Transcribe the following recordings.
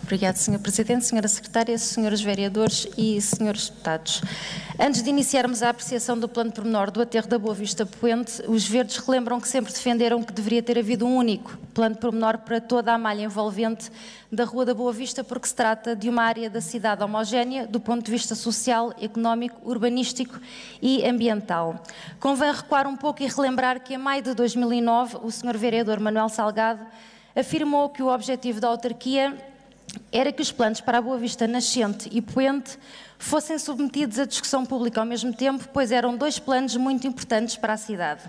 Obrigado, Sr. Presidente, Sra. Secretária, Srs. Vereadores e Srs. Deputados. Antes de iniciarmos a apreciação do plano pormenor do aterro da Boa Vista Poente, os Verdes relembram que sempre defenderam que deveria ter havido um único plano pormenor para toda a malha envolvente da Rua da Boa Vista, porque se trata de uma área da cidade homogénea do ponto de vista social, económico, urbanístico e ambiental. Convém recuar um pouco e relembrar que em maio de 2009 o Sr. Vereador Manuel Salgado afirmou que o objetivo da autarquia era que os planos para a Boa Vista Nascente e Poente fossem submetidos à discussão pública ao mesmo tempo, pois eram dois planos muito importantes para a cidade.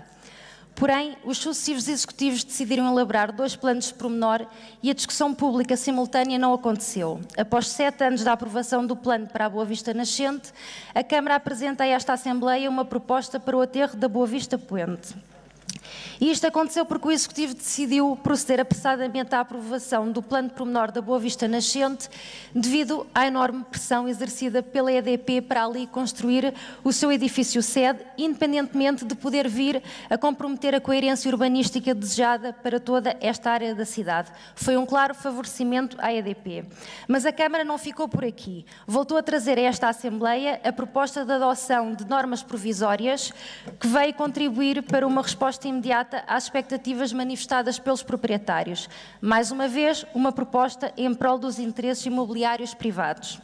Porém, os sucessivos executivos decidiram elaborar dois planos de pormenor e a discussão pública simultânea não aconteceu. Após 7 anos da aprovação do plano para a Boa Vista Nascente, a Câmara apresenta a esta Assembleia uma proposta para o aterro da Boa Vista Poente. E isto aconteceu porque o Executivo decidiu proceder apressadamente à aprovação do plano pormenor da Boa Vista Nascente devido à enorme pressão exercida pela EDP para ali construir o seu edifício sede, independentemente de poder vir a comprometer a coerência urbanística desejada para toda esta área da cidade. Foi um claro favorecimento à EDP. Mas a Câmara não ficou por aqui. Voltou a trazer a esta Assembleia a proposta de adoção de normas provisórias que veio contribuir para uma resposta imediata às expectativas manifestadas pelos proprietários. Mais uma vez, uma proposta em prol dos interesses imobiliários privados.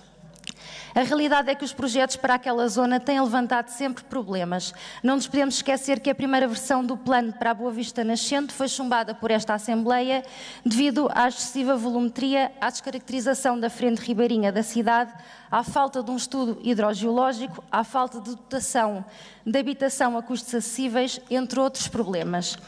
A realidade é que os projetos para aquela zona têm levantado sempre problemas. Não nos podemos esquecer que a primeira versão do plano para a Boa Vista Nascente foi chumbada por esta Assembleia devido à excessiva volumetria, à descaracterização da frente ribeirinha da cidade, à falta de um estudo hidrogeológico, à falta de dotação de habitação a custos acessíveis, entre outros problemas.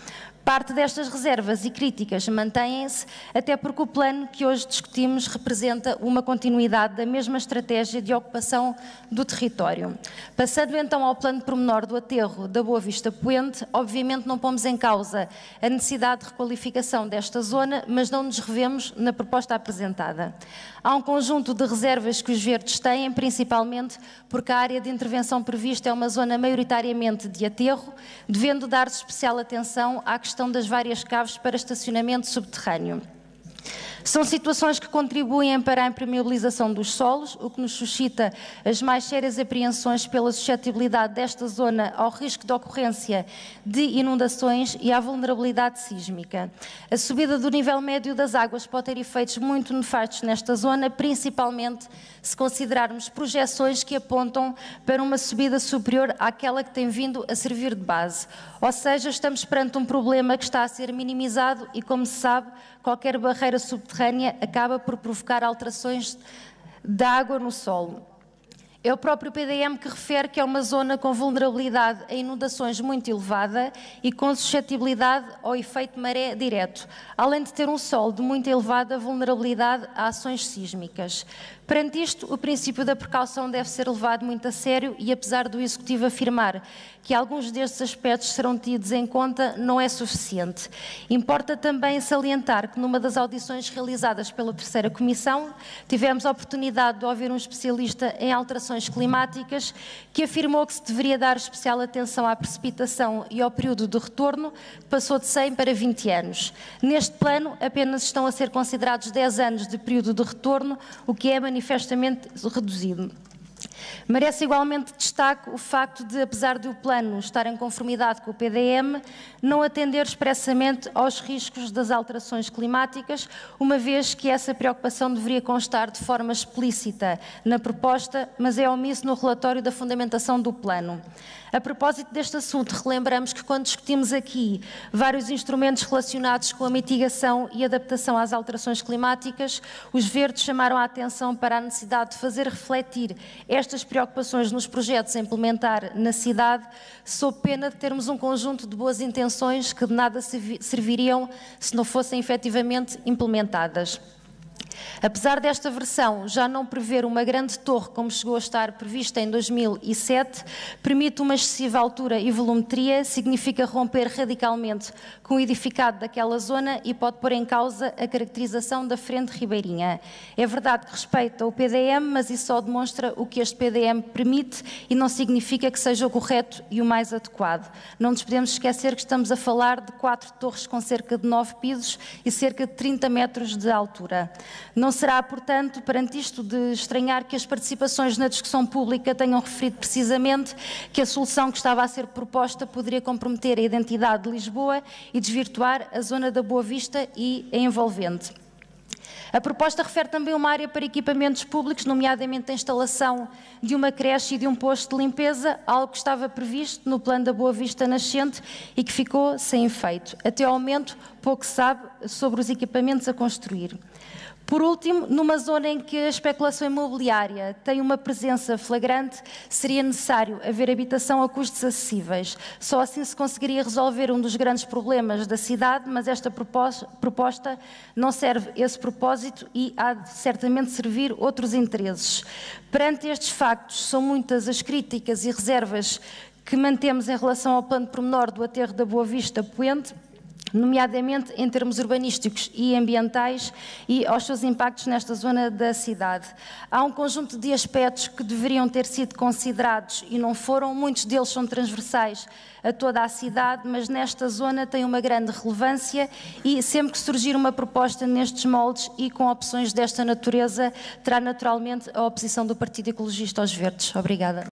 Parte destas reservas e críticas mantêm-se, até porque o plano que hoje discutimos representa uma continuidade da mesma estratégia de ocupação do território. Passando então ao plano pormenor do aterro da Boa Vista Poente, obviamente não pomos em causa a necessidade de requalificação desta zona, mas não nos revemos na proposta apresentada. Há um conjunto de reservas que os Verdes têm, principalmente porque a área de intervenção prevista é uma zona maioritariamente de aterro, devendo dar-se especial atenção à questão das várias caves para estacionamento subterrâneo. São situações que contribuem para a impermeabilização dos solos, o que nos suscita as mais sérias apreensões pela suscetibilidade desta zona ao risco de ocorrência de inundações e à vulnerabilidade sísmica. A subida do nível médio das águas pode ter efeitos muito nefastos nesta zona, principalmente se considerarmos projeções que apontam para uma subida superior àquela que tem vindo a servir de base. Ou seja, estamos perante um problema que está a ser minimizado e, como se sabe, qualquer barreira subterrânea acaba por provocar alterações da água no solo. É o próprio PDM que refere que é uma zona com vulnerabilidade a inundações muito elevada e com suscetibilidade ao efeito maré direto, além de ter um solo de muito elevada vulnerabilidade a ações sísmicas. Perante isto, o princípio da precaução deve ser levado muito a sério e, apesar do Executivo afirmar que alguns destes aspectos serão tidos em conta, não é suficiente. Importa também salientar que numa das audições realizadas pela terceira Comissão, tivemos a oportunidade de ouvir um especialista em alterações climáticas que afirmou que se deveria dar especial atenção à precipitação e ao período de retorno, que passou de 100 para 20 anos. Neste plano, apenas estão a ser considerados 10 anos de período de retorno, o que é manifestamente reduzido. Merece igualmente destaque o facto de, apesar de o plano estar em conformidade com o PDM, não atender expressamente aos riscos das alterações climáticas, uma vez que essa preocupação deveria constar de forma explícita na proposta, mas é omisso no relatório da fundamentação do plano. A propósito deste assunto, relembramos que quando discutimos aqui vários instrumentos relacionados com a mitigação e adaptação às alterações climáticas, os Verdes chamaram a atenção para a necessidade de fazer refletir estas preocupações nos projetos a implementar na cidade, sob pena de termos um conjunto de boas intenções que de nada serviriam se não fossem efetivamente implementadas. Apesar desta versão já não prever uma grande torre como chegou a estar prevista em 2007, permite uma excessiva altura e volumetria, significa romper radicalmente com o edificado daquela zona e pode pôr em causa a caracterização da frente ribeirinha. É verdade que respeita o PDM, mas isso só demonstra o que este PDM permite e não significa que seja o correto e o mais adequado. Não nos podemos esquecer que estamos a falar de 4 torres com cerca de 9 pisos e cerca de 30 metros de altura. Não será, portanto, perante isto de estranhar que as participações na discussão pública tenham referido precisamente que a solução que estava a ser proposta poderia comprometer a identidade de Lisboa e desvirtuar a zona da Boa Vista e a envolvente. A proposta refere também uma área para equipamentos públicos, nomeadamente a instalação de uma creche e de um posto de limpeza, algo que estava previsto no plano da Boa Vista nascente e que ficou sem efeito. Até ao momento, pouco se sabe sobre os equipamentos a construir. Por último, numa zona em que a especulação imobiliária tem uma presença flagrante, seria necessário haver habitação a custos acessíveis. Só assim se conseguiria resolver um dos grandes problemas da cidade, mas esta proposta não serve esse propósito e há de certamente servir outros interesses. Perante estes factos, são muitas as críticas e reservas que mantemos em relação ao plano pormenor do aterro da Boa Vista Poente, nomeadamente em termos urbanísticos e ambientais e aos seus impactos nesta zona da cidade. Há um conjunto de aspectos que deveriam ter sido considerados e não foram, muitos deles são transversais a toda a cidade, mas nesta zona tem uma grande relevância e sempre que surgir uma proposta nestes moldes e com opções desta natureza, terá naturalmente a oposição do Partido Ecologista aos Verdes. Obrigada.